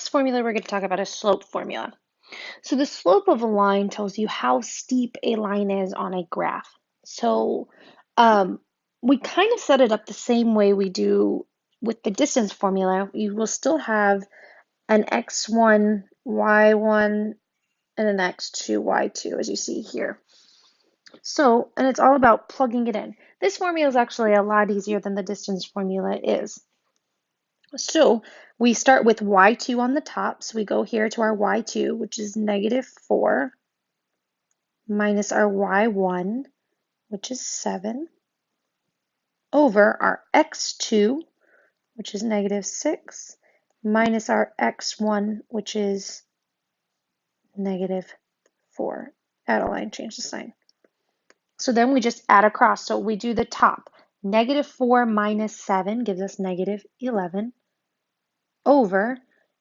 next formula we're going to talk about is slope formula. So the slope of a line tells you how steep a line is on a graph. So we kind of set it up the same way we do with the distance formula. You will still have an x1, y1, and an x2, y2, as you see here. So, and it's all about plugging it in. This formula is actually a lot easier than the distance formula is. So we start with y2 on the top. So we go here to our y2, which is -4, minus our y1, which is 7, over our x2, which is -6, minus our x1, which is -4. Add a line, change the sign. So then we just add across. So we do the top. -4 minus 7 gives us -11, over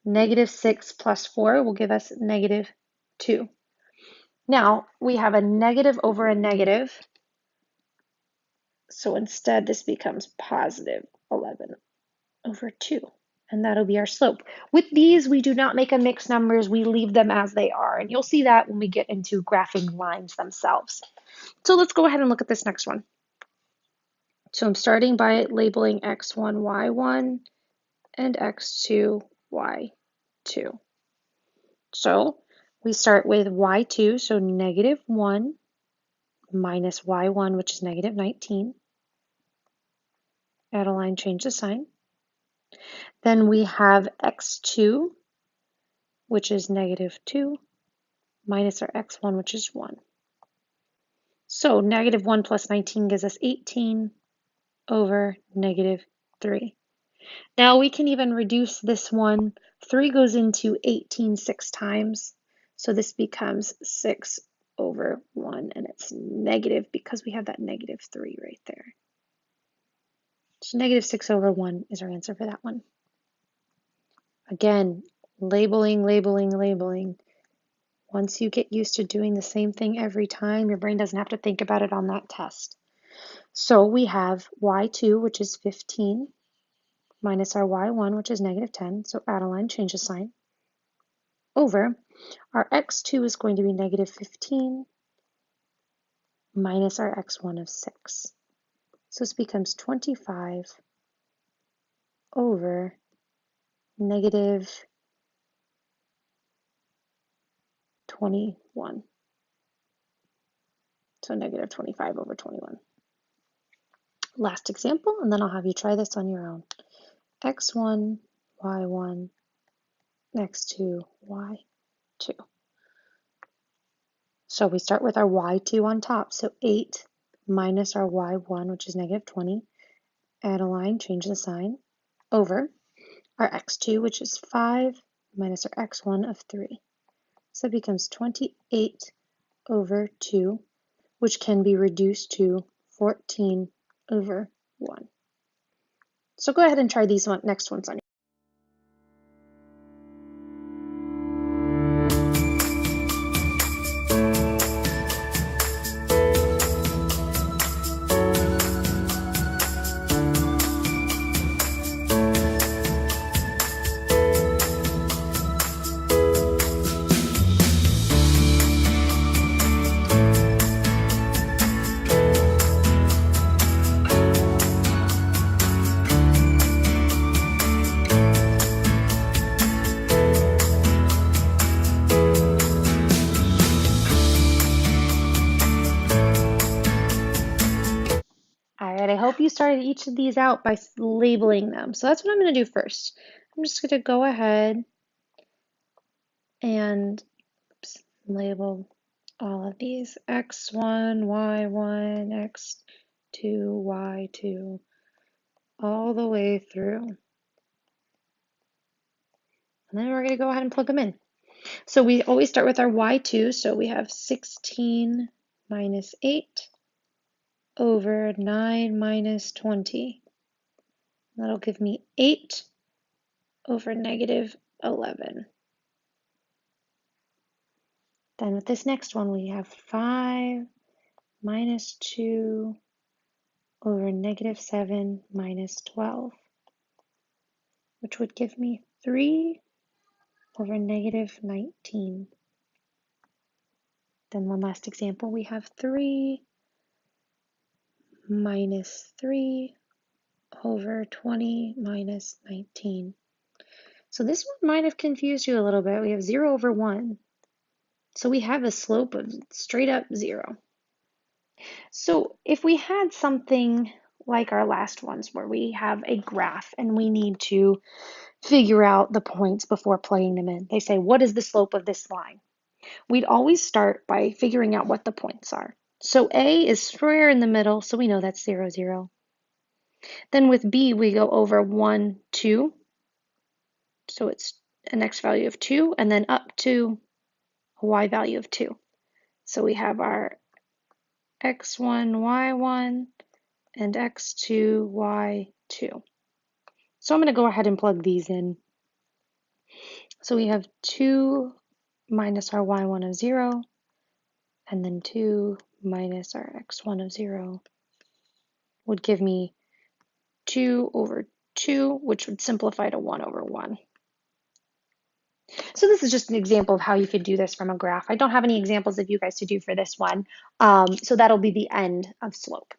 -6 plus 4 will give us -2. Now we have a negative over a negative. So instead this becomes +11 over 2. And that'll be our slope. With these, we do not make a mixed numbers. We leave them as they are. And you'll see that when we get into graphing lines themselves. So let's go ahead and look at this next one. So I'm starting by labeling x1, y1, and x2, y2. So we start with y2, so -1 minus y1, which is -19. Add a line, change the sign. Then we have x2, which is -2, minus our x1, which is 1. So -1 plus 19 gives us 18 over -3. Now we can even reduce this one. 3 goes into 18 6 times. So this becomes 6 over 1, and it's negative because we have that -3 right there. So -6 over 1 is our answer for that one. Again, labeling, labeling, labeling. Once you get used to doing the same thing every time, your brain doesn't have to think about it on that test. So we have y2, which is 15, minus our y1, which is -10. So add a line, change the sign. Over our x2 is going to be -15, minus our x1 of 6. So this becomes 25 over -21. So -25 over 21. Last example, and then I'll have you try this on your own. x1, y1, x2, y2. So we start with our y2 on top. So 8 minus our y1, which is -20. Add a line, change the sign. Over our x2, which is 5, minus our x1 of 3. So it becomes 28 over 2, which can be reduced to 14 over 1. So go ahead and try these next ones on your I hope you started each of these out by labeling them. So that's what I'm going to do first. I'm just going to go ahead and label all of these. x1, y1, x2, y2, all the way through. And then we're going to go ahead and plug them in. So we always start with our y2. So we have 16 minus 8 over 9 minus 20. That'll give me 8 over -11. Then with this next one, we have 5 minus 2 over -7 minus 12, which would give me 3 over negative 19. Then one last example, we have 3 minus 3 over 20 minus 19. So this one might have confused you a little bit. We have 0 over 1. So we have a slope of straight up 0. So if we had something like our last ones where we have a graph and we need to figure out the points before plugging them in. They say, what is the slope of this line? We'd always start by figuring out what the points are. So A is square in the middle, so we know that's 0, 0. Then with B, we go over 1, 2. So it's an x value of 2, and then up to a y value of 2. So we have our x1, y1, and x2, y2. So I'm going to go ahead and plug these in. So we have 2 minus our y1 of 0, and then 2 minus our x1 of 0 would give me 2 over 2, which would simplify to 1 over 1. So this is just an example of how you could do this from a graph. I don't have any examples of you guys to do for this one, so that'll be the end of slope.